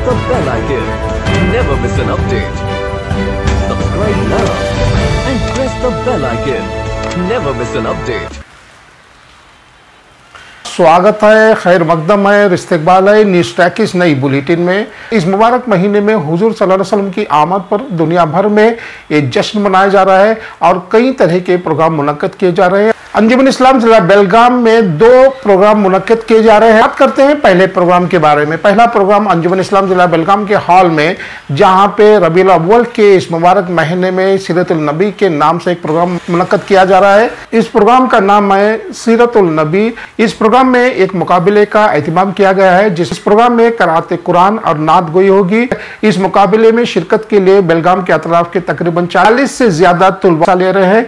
the bell icon. Never miss an update. Subscribe now and press the bell icon. Never miss an update. स्वागत है, खैर मकदम है, इस्तकबाल है न्यूज़ ट्रैक की इस नई बुलेटिन में। इस मुबारक महीने में हुजूर सल्लल्लाहु अलैहि वसल्लम की आमद पर दुनिया भर में ये जश्न मनाया जा रहा है और कई तरह के प्रोग्राम मुनक्कद किए जा रहे हैं। अंजुमन इस्लाम जिला बेलगाम में 2 प्रोग्राम मुनक्कद किए जा रहे हैं। बात करते हैं पहले प्रोग्राम के बारे में। पहला प्रोग्राम अंजुमन इस्लाम जिला बेलगाम के हॉल में, जहां पे रबीउल अव्वल के इस मुबारक महीने में सीरतुल नबी के नाम से एक प्रोग्राम मुनक्कद किया जा रहा है। इस प्रोग्राम का नाम है सीरतुल नबी। इस प्रोग्राम में एक मुकाबले का एहतमाम किया गया है, जिस प्रोग्राम में कराते कुरान और नात गोई होगी। इस मुकाबले में शिरकत के लिए बेलगाम के अतराफ के तकरीबन 40 से ज्यादा तुलबा ले रहे हैं।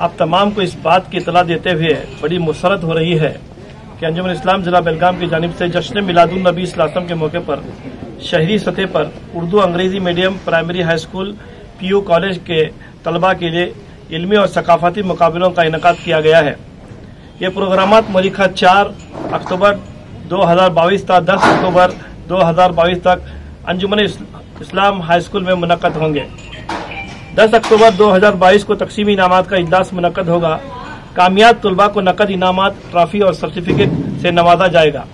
आप तमाम को इस बात की इतला देते हुए बड़ी मुसरत हो रही है कि अंजुमन इस्लाम जिला बेलगाम की जानिब से जश्न मिलादुन नबी सल्लल्लाहु अलैहि वसल्लम के मौके पर शहरी सतह पर उर्दू अंग्रेजी medium primary high school PU college के तलबा के लिए इल्मी और सकाफती मुकाबलों का इनेकाद किया गया है। ये प्रोग्रामात मरीखा 4 अक्टूबर 2022 तक 10 अक्टूबर 2022 तक अंजुमन इस्लाम हाई स्कूल में मुनक्कद होंगे। 10 अक्टूबर 2022 को तकसीमी इनामात का इजलास मुनक्कद होगा। कामयाब तुलबा को नकद इनामात, ट्रॉफी और सर्टिफिकेट से नवाजा जाएगा।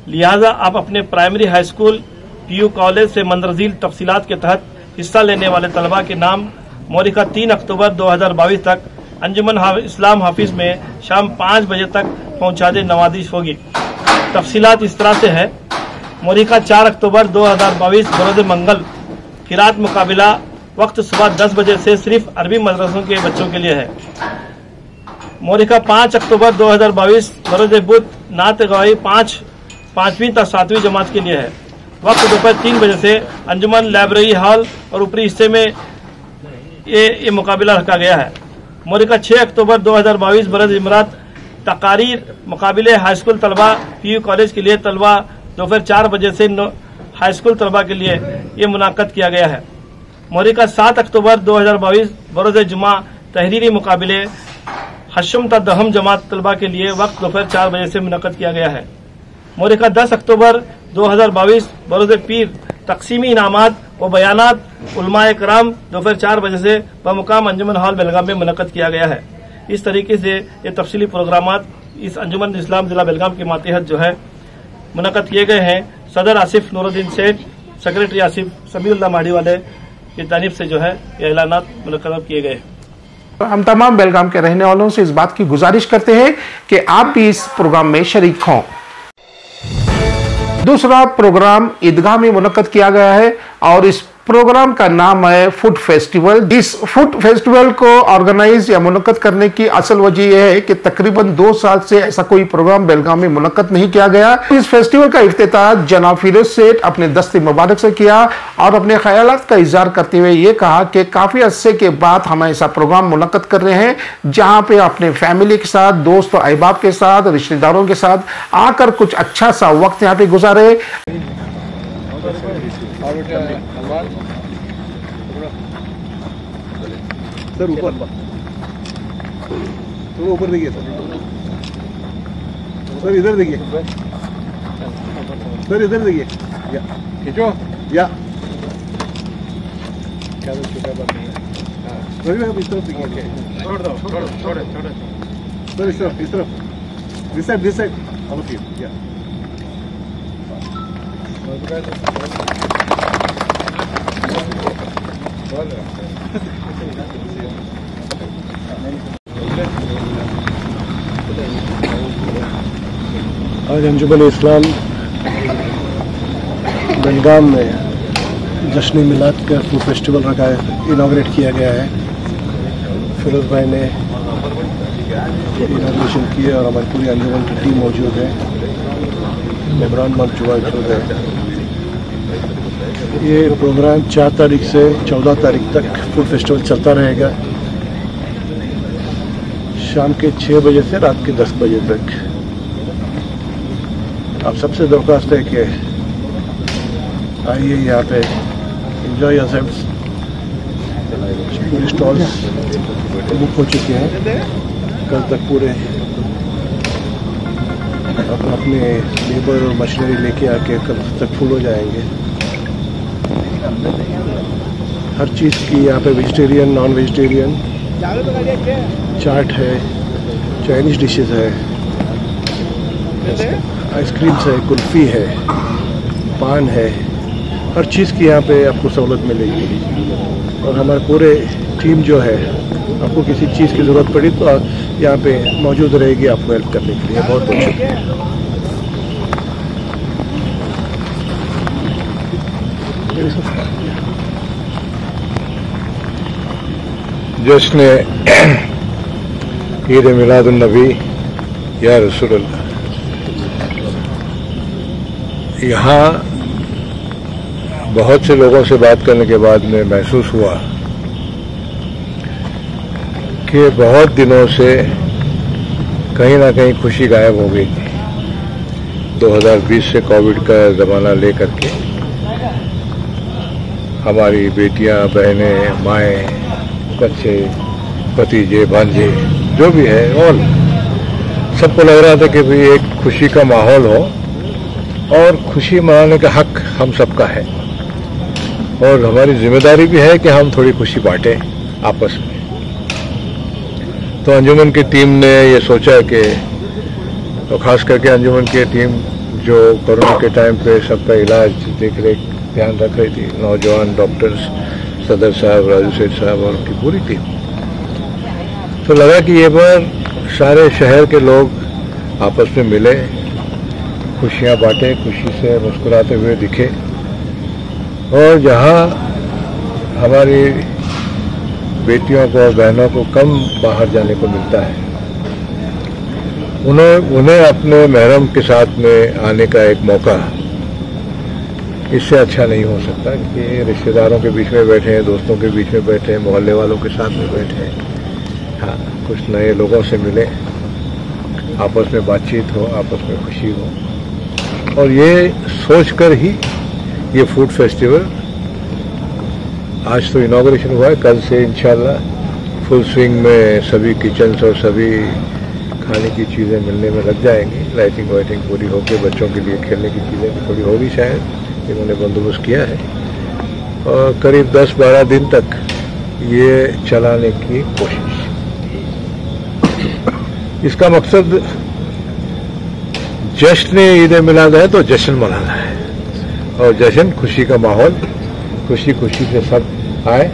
लिहाजा आप अपने primary high school PU college से मंदरजील तफसीलात के तहत हिस्सा लेने वाले तलबा के नाम मौलिका 3 अक्टूबर 2022 तक अंजुमन इस्लाम हाफिज में शाम 5 बजे तक पहुंचा दे नवाजिश होगी। तफसीलात इस तरह से है। मौलिका 4 अक्टूबर 2022 बरोज मंगल किरात मुकाबला वक्त सुबह 10 बजे से सिर्फ अरबी मदरसों के बच्चों के लिए है। मौलिका 5 अक्टूबर 2022 बरोज बुध नात गवाही 5वीं तक 7वीं जमात के लिए है। वक्त दोपहर 3 बजे से अंजुमन लाइब्रेरी हॉल और ऊपरी हिस्से में ये मुकाबला रखा गया है। मौलिका 6 अक्टूबर 2022 बरस इमरात तकारीर मुकाबले हाई स्कूल तलबा पीयू कॉलेज के लिए तलबा दोपहर 4 बजे से हाई स्कूल तलबा के लिए ये मुनाक़द किया गया है। मौलिका 7 अक्टूबर 2022 बरोज जुमा तहरीरी मुकाबले हशम ता दहम जमात तलबा के लिए वक्त दोपहर 4 बजे से मुनक़द किया गया है। मौलिका 10 अक्टूबर 2022 बरोज पीर तकसीमी इनामात व बयानात उलमाए कराम दोपहर 4 बजे से बमुकाम अंजुमन हॉल बेलगाम में मुनक़द किया गया है। इस तरीके से ये तफसीली प्रोग्रामात इस अंजुमन इस्लाम जिला बेलगाम के मातहत जो है मुनक़द किए गए हैं। सदर आसिफ नूरुद्दीन सेठ, सेक्रेटरी आसिफ समीउल्लाह माड़ी वाले की जानिब से जो है ये ऐलानात मुनक़्क़द किए गए। हम तमाम बेलगाम के रहने वालों से इस बात की गुजारिश करते हैं कि आप भी इस प्रोग्राम में शरीक हों। दूसरा प्रोग्राम ईदगाह में मुनक्कद किया गया है और इस प्रोग्राम का नाम है फूड फेस्टिवल। इस फूड फेस्टिवल को ऑर्गेनाइज या मुनक्कद करने की असल वजह यह है कि तकरीबन 2 साल से ऐसा कोई प्रोग्राम बेलगाम में मुनक्कद नहीं किया गया। इस फेस्टिवल का इफ्तिताह जनाब फिरोज सेठ अपने दस्ते मुबारक से किया और अपने ख्यालात का इजहार करते हुए ये कहा कि काफी अरसे के बाद हम ऐसा प्रोग्राम मुनक्कद कर रहे हैं जहाँ पे अपने फैमिली के साथ, दोस्त और अहबाब के साथ, रिश्तेदारों के साथ आकर कुछ अच्छा सा वक्त यहाँ पे गुजारे। सर ऊपर थोड़ा ऊपर देखिए सर इधर देखिए सर इधर देखिए या खींचो या क्या तो छोटा बात नहीं है सर इस तरफ देखिए छोड़ दो छोड़ो सर इस तरफ दिस साइड अब ठीक या आज अंजुमन इस्लाम बेलगाम में जश्न मिलाद का फूड फेस्टिवल रखा है, इनाग्रेट किया गया है। फिरोज भाई ने इनाग्रेशन किया और हमारी पूरी अंजुमन की टीम मौजूद है। इमरान मौजूद है। ये प्रोग्राम 4 तारीख से 14 तारीख तक फूड फेस्टिवल चलता रहेगा, शाम के 6 बजे से रात के 10 बजे तक। आप सबसे दरख्वास्त है कि आइए यहाँ पे एंजॉय योरसेल्व्स। पूरे स्टॉल्स बुक हो चुके हैं, कल तक पूरे अपने लेबर और मशीनरी लेके आके कल तक फुल हो जाएंगे। हर चीज़ की यहाँ पे वेजिटेरियन, नॉन वेजिटेरियन चाट है, चाइनीज़ डिशेस है, आइसक्रीम्स है, कुल्फ़ी है, पान है, हर चीज़ की यहाँ पे आपको सहूलत मिलेगी। और हमारे पूरे टीम जो है, आपको किसी चीज़ की ज़रूरत पड़ी तो यहाँ पे मौजूद रहेगी आपको हेल्प करने के लिए। बहुत बहुत शुक्रिया। जश्न ईद मिलादुन नबी या रसूलुल्लाह, यहाँ बहुत से लोगों से बात करने के बाद में महसूस हुआ कि बहुत दिनों से कहीं ना कहीं खुशी गायब हो गई थी। 2020 से कोविड का ज़माना लेकर के हमारी बेटियां, बहनें, माएँ, बच्चे, भतीजे, भांजे, जो भी है, और सबको लग रहा था कि भाई एक खुशी का माहौल हो और खुशी मनाने का हक हम सबका है और हमारी जिम्मेदारी भी है कि हम थोड़ी खुशी बांटें आपस में। तो अंजुमन की टीम ने ये सोचा कि, तो खास करके अंजुमन की टीम जो कोरोना के टाइम पे सबका इलाज, देख रेख, ध्यान रख रही थी, नौजवान डॉक्टर्स, सदर साहब, राजू सेठ साहब और उनकी पूरी टीम, तो लगा कि ये बार सारे शहर के लोग आपस में मिले, खुशियां बांटे, खुशी से मुस्कुराते हुए दिखे। और जहां हमारी बेटियों को और बहनों को कम बाहर जाने को मिलता है, उन्हें अपने महरम के साथ में आने का एक मौका, इससे अच्छा नहीं हो सकता कि रिश्तेदारों के बीच में बैठे हैं, दोस्तों के बीच में बैठे हैं, मोहल्ले वालों के साथ में बैठे हैं, हाँ, कुछ नए लोगों से मिले, आपस में बातचीत हो, आपस में खुशी हो। और ये सोचकर ही ये फूड फेस्टिवल, आज तो इनॉग्रेशन हुआ है, कल से इंशाल्लाह फुल स्विंग में सभी किचन्स और सभी खाने की चीज़ें मिलने में लग जाएंगी। लाइटिंग वाइटिंग पूरी होकर बच्चों के लिए खेलने की चीज़ें भी थोड़ी होगी, शायद इन्होंने बंदोबस्त किया है। और करीब 10-12 दिन तक ये चलाने की कोशिश। इसका मकसद जश्न ईद मिलाद है तो जश्न मनाना है, और जश्न खुशी का माहौल, खुशी खुशी से सब आए,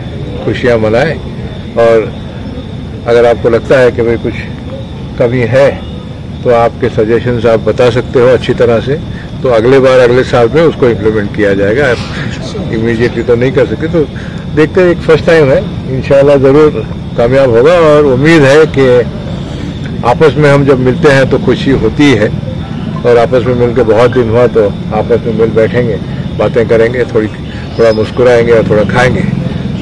खुशियां मनाएं। और अगर आपको लगता है कि भाई कुछ कमी है तो आपके सजेशंस आप बता सकते हो अच्छी तरह से, तो अगले बार, अगले साल में उसको इम्प्लीमेंट किया जाएगा। आप इमीडिएटली तो नहीं कर सकते, तो देखते हैं, एक फर्स्ट टाइम है, इंशाल्लाह ज़रूर कामयाब होगा। और उम्मीद है कि आपस में हम जब मिलते हैं तो खुशी होती है, और आपस में मिलकर बहुत दिन हुआ तो आपस में मिल बैठेंगे, बातें करेंगे, थोड़ा मुस्कुराएंगे और थोड़ा खाएंगे।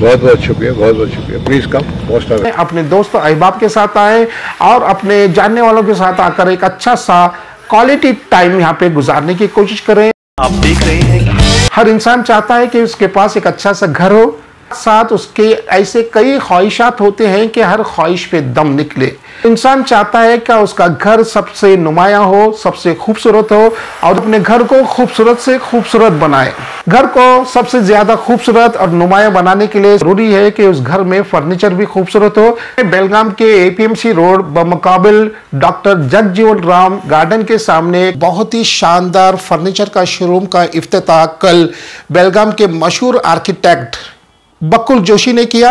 बहुत बहुत शुक्रिया, बहुत बहुत शुक्रिया। Please come, most welcome. अपने दोस्त अहबाब के साथ आए और अपने जानने वालों के साथ आकर एक अच्छा सा क्वालिटी टाइम यहाँ पे गुजारने की कोशिश करें। आप देख रहे हैं, हर इंसान चाहता है कि उसके पास एक अच्छा सा घर हो, साथ उसके ऐसे कई ख्वाहिशात होते हैं कि हर ख्वाहिश पे दम निकले। इंसान चाहता है कि उसका घर सबसे नुमायां हो, सबसे खूबसूरत हो, और अपने घर को खूबसूरत से खूबसूरत बनाए। घर को सबसे ज्यादा खूबसूरत और नुमायां बनाने के लिए जरूरी है कि उस घर में फर्नीचर भी खूबसूरत हो। बेलगाम के APMC रोड बमुकाबिल डॉक्टर जगजीवन राम गार्डन के सामने बहुत ही शानदार फर्नीचर का शोरूम का इफ्तिताह कल बेलगाम के मशहूर आर्किटेक्ट बकुल जोशी ने किया।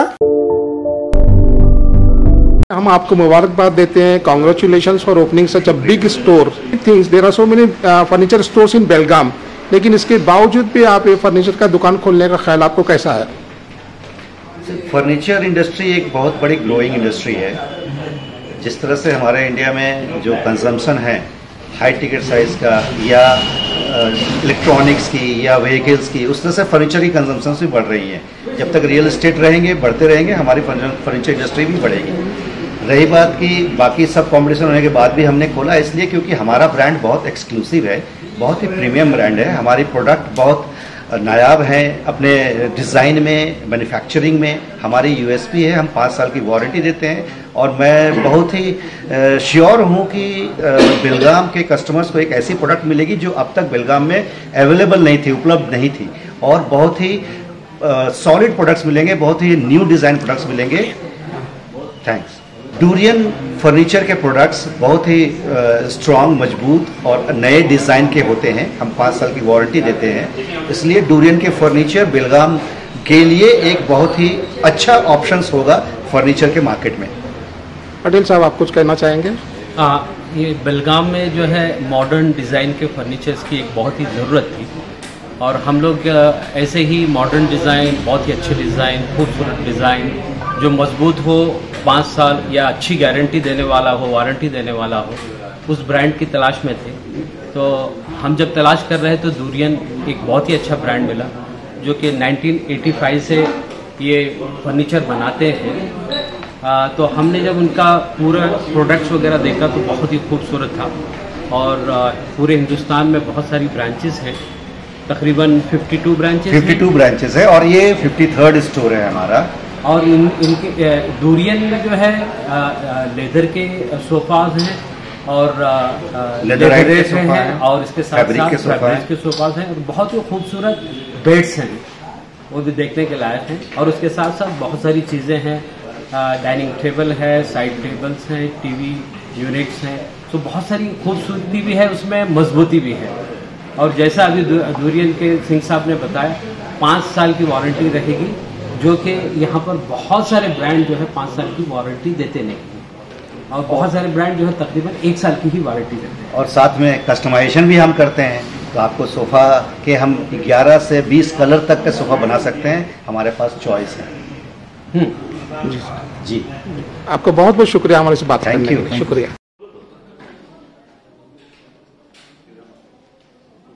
हम आपको मुबारकबाद देते हैं। Congratulations for opening such a big store. Things there are so many furniture stores in Belgaum, लेकिन इसके बावजूद भी आप ये फर्नीचर का दुकान खोलने का ख्याल आपको कैसा है? फर्नीचर इंडस्ट्री एक बहुत बड़ी ग्रोइंग इंडस्ट्री है। जिस तरह से हमारे इंडिया में जो कंजम्पशन है हाई टिकट साइज का या इलेक्ट्रॉनिक्स की या व्हीकल्स की, उस तरह से फर्नीचर की कंजम्पशन भी बढ़ रही है। जब तक रियल एस्टेट रहेंगे, बढ़ते रहेंगे, हमारी फर्नीचर इंडस्ट्री भी बढ़ेगी। रही बात की बाकी सब कंपटीशन होने के बाद भी हमने खोला इसलिए क्योंकि हमारा ब्रांड बहुत एक्सक्लूसिव है, बहुत ही प्रीमियम ब्रांड है। हमारी प्रोडक्ट बहुत नायाब हैं अपने डिज़ाइन में, मैन्युफैक्चरिंग में। हमारी यूएसपी है, हम 5 साल की वारंटी देते हैं और मैं बहुत ही श्योर हूँ कि बेलगाम के कस्टमर्स को एक ऐसी प्रोडक्ट मिलेगी जो अब तक बेलगाम में अवेलेबल नहीं थी, उपलब्ध नहीं थी, और बहुत ही सॉलिड प्रोडक्ट्स मिलेंगे, बहुत ही न्यू डिज़ाइन प्रोडक्ट्स मिलेंगे। थैंक्स। डूरियन फर्नीचर के प्रोडक्ट्स बहुत ही स्ट्रॉन्ग, मजबूत और नए डिज़ाइन के होते हैं। हम 5 साल की वारंटी देते हैं, इसलिए डूरियन के फर्नीचर बेलगाम के लिए एक बहुत ही अच्छा ऑप्शंस होगा फर्नीचर के मार्केट में। पटेल साहब, आप कुछ कहना चाहेंगे? ये बेलगाम में जो है मॉडर्न डिज़ाइन के फर्नीचर्स की एक बहुत ही ज़रूरत थी, और हम लोग ऐसे ही मॉडर्न डिज़ाइन, बहुत ही अच्छे डिज़ाइन, खूबसूरत डिज़ाइन जो मजबूत हो, 5 साल या अच्छी गारंटी देने वाला हो, वारंटी देने वाला हो, उस ब्रांड की तलाश में थे। तो हम जब तलाश कर रहे तो डूरियन एक बहुत ही अच्छा ब्रांड मिला, जो कि 1985 से ये फर्नीचर बनाते हैं। तो हमने जब उनका पूरा प्रोडक्ट्स वगैरह देखा तो बहुत ही खूबसूरत था, और पूरे हिंदुस्तान में बहुत सारी ब्रांचेस हैं, तकरीबन 52 ब्रांचेस है, और ये 53rd स्टोर है हमारा। और इनके डूरियन में जो है लेदर के सोफाज हैं और लेदर हैं, और इसके साथ साथ फैब्रिक के सोफाज हैं, और बहुत ही खूबसूरत बेड्स हैं, वो भी देखने के लायक हैं। और उसके साथ साथ बहुत सारी चीज़ें हैं, डाइनिंग टेबल है, साइड टेबल्स हैं, टीवी यूनिट्स हैं, तो बहुत सारी खूबसूरती भी है उसमें, मजबूती भी है। और जैसा अभी डूरियन के सिंह साहब ने बताया, 5 साल की वारंटी रहेगी, जो कि यहाँ पर बहुत सारे ब्रांड जो है 5 साल की वारंटी देते नहीं हैं, और बहुत सारे ब्रांड जो है तकरीबन 1 साल की ही वारंटी देते हैं। और साथ में कस्टमाइजेशन भी हम करते हैं, तो आपको सोफ़ा के हम 11 से 20 कलर तक का सोफ़ा बना सकते हैं, हमारे पास चॉइस है। जी, आपका बहुत बहुत शुक्रिया हमारे से बात करने के लिए। शुक्रिया।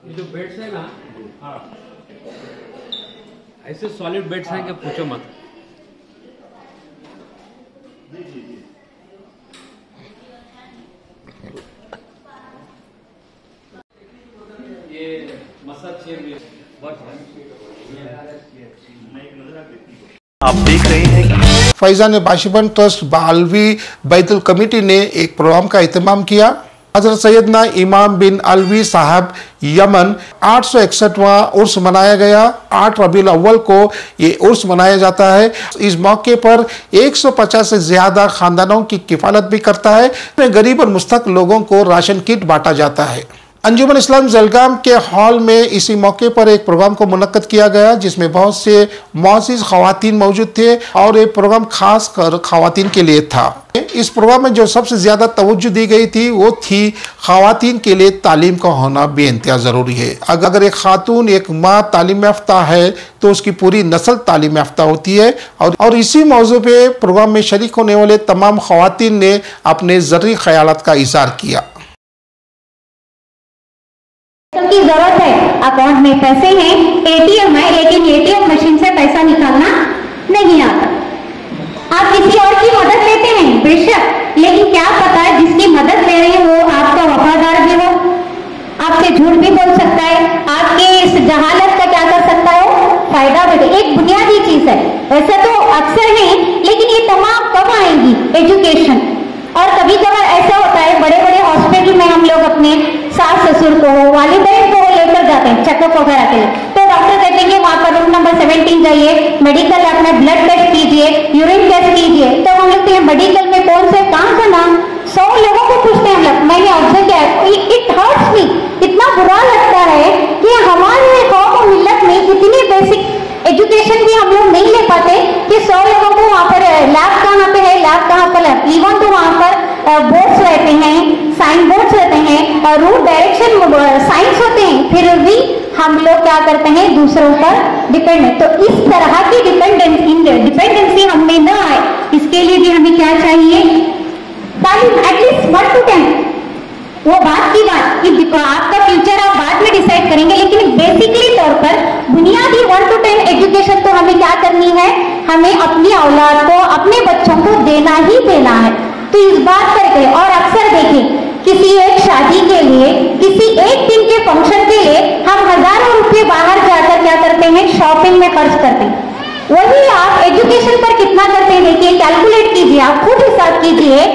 जो बेड्स है ना, ऐसे सॉलिड बेड्स हैं कि पूछो मत। ये मसाज चेयर आप देख रहे हैं कि फैजान बाशिबन ट्रस्ट बालवी बैतुल कमेटी ने एक प्रोग्राम का एहतमाम किया। हजरत सैयदना इमाम बिन अलवी साहब यमन 861वां उर्स मनाया गया। 8 रबीउल अव्वल को ये उर्स मनाया जाता है। इस मौके पर 150 से ज्यादा खानदानों की किफालत भी करता है। गरीब और मुस्तक लोगों को राशन किट बांटा जाता है। अंजुमन इस्लाम जलगाम के हॉल में इसी मौके पर एक प्रोग्राम को मुनक्कद किया गया, जिसमें बहुत से मुअज़्ज़िज़ ख़वातीन मौजूद थे, और ये प्रोग्राम खास कर ख़वातीन के लिए था। इस प्रोग्राम में जो सबसे ज़्यादा तवज्जो दी गई थी वो थी ख़वातीन के लिए तालीम का होना बेइंतहा ज़रूरी है। अगर एक खातून, एक माँ तालीम याफ्ता है तो उसकी पूरी नस्ल तालीम याफ्ता होती है। और इसी मौजू पे प्रोग्राम में शरीक होने वाले तमाम ख़वातीन ने अपने ज़र्री ख़यालात का इज़हार किया। की जरूरत है, अकाउंट में पैसे हैं, एटीएम है, लेकिन एटीएम मशीन से पैसा निकालना नहीं आता। आप किसी और की मदद लेते हैं बेशक, लेकिन क्या पता है जिसकी मदद ले रहे हैं वो आपका वफादार भी हो, आपसे झूठ भी बोल सकता है, आपके इस जहालत का क्या कर सकता है, फायदा भी। एक बुनियादी चीज है, वैसे तो अक्सर है, लेकिन ये तमाम कब आएंगी, एजुकेशन। और कभी कभार ऐसा होता है, बड़े बड़े हॉस्पिटल में हम लोग अपने सास ससुर को, वालिदैन को लेकर जाते हैं चेकअप वगैरह के लिए, तो डॉक्टर कहते हैं कि वहाँ पर रूम नंबर 17 जाइए, मेडिकल अपना ब्लड टेस्ट कीजिए, यूरिन टेस्ट कीजिए। तो हम लोग मेडिकल में कौन से कहाँ का नाम 100 लोगों को पूछते हैं हम लोग। मैंने ऑब्जर्व किया, इट हर्ट्स मी, इतना बुरा लगता है कि हमारे कौम और मिल्लत में इतनी बेसिक एजुकेशन भी हम लोग नहीं ले पाते कि 100 लोगों को वहाँ पर लैब कहाँ पे है, लैब कहाँ पर है। इवन तो वहाँ पर बोर्ड्स रहते हैं, साइन बोर्ड्स रहते हैं, और रूट डायरेक्शन साइंस होते हैं, फिर भी हम लोग क्या करते हैं, दूसरों पर डिपेंड है। तो इस तरह की डिपेंडेंसी हमें न आए, इसके लिए भी हमें क्या चाहिए, तालीम, एटलीस्ट 1 to 10। वो बात की बात कि आपका फ्यूचर आप बाद में डिसाइड करेंगे, लेकिन बेसिकली तौर पर बुनियादी 1 to 10 एजुकेशन तो हमें क्या करनी है, हमें अपनी औलाद को, अपने बच्चों को देना ही देना है। तो इस बात पर करें। और अक्सर देखें, किसी एक शादी के लिए, किसी एक दिन के फंक्शन के लिए हम हजारों रुपये बाहर जाकर क्या करते करते हैं, शॉपिंग में खर्च करते हैं। वही आप एजुकेशन पर कितना करते हैं देखिए, कैलकुलेट कीजिए, आप खुद हिसाब कीजिए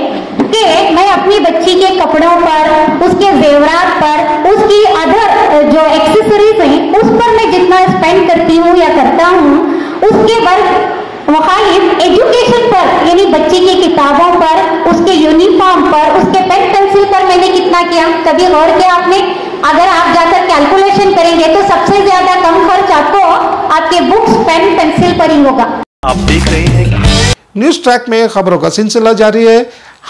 कि मैं अपनी बच्ची के कपड़ों पर, उसके जेवरात पर, उसकी अदर जो एक्सेसरीज हैं उस पर मैं जितना स्पेंड करती हूँ या करता हूँ, उसके बाद मुखालिफ एजुकेशन पर यानी बच्ची की किताबों पर, उसके यूनिफॉर्म पर, उसके पेन पेंसिल पर मैंने कितना किया, कभी गौर किया आपने? अगर आप जाकर कैलकुलेशन करेंगे तो सबसे ज्यादा कम खर्च आपको आपके बुक्स, पेन पेंसिल पर ही होगा। आप देख रहे हैं न्यूज़ ट्रैक में खबरों का सिलसिला जारी है।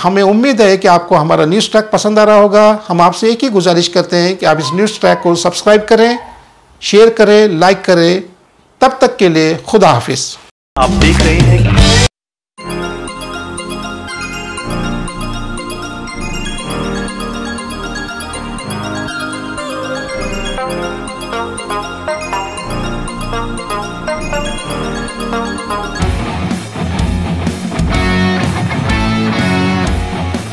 हमें उम्मीद है कि आपको हमारा न्यूज़ ट्रैक पसंद आ रहा होगा। हम आपसे एक ही गुजारिश करते हैं कि आप इस न्यूज़ ट्रैक को सब्सक्राइब करें, शेयर करें, लाइक करें। तब तक के लिए खुदा हाफिज। आप देख रहे हैं